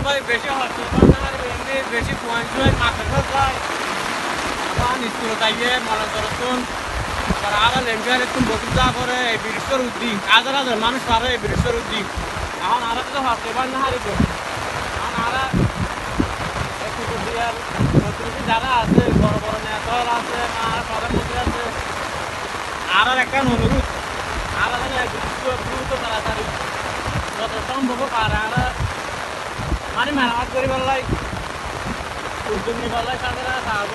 ভাই বেশি হচ্ছে আর এমনি বেশি পয়েন্ট মাথা যায় আবার স্কুল তাইয়ে মনে করতুন আবার আবার লেমবিয়ার একটু বসে যা করে এই বৃক্ষর উদ্দিন হাজার হাজার মানুষ পারে এই বৃক্ষর উদ্দিন এখন আর তো হচ্ছে পার না হারিব এখন আর একটু দিয়ার প্রতিনিধি যারা আছে বড় বড় নেতারা আছে আর প্রধানমন্ত্রী আছে আর একটা অনুরোধ আর দ্রুত তাড়াতাড়ি যত সম্ভব পারে আর মানে মেরামত করিবার লাই উদ্যোগ নিবার লাই তাদের সাহায্য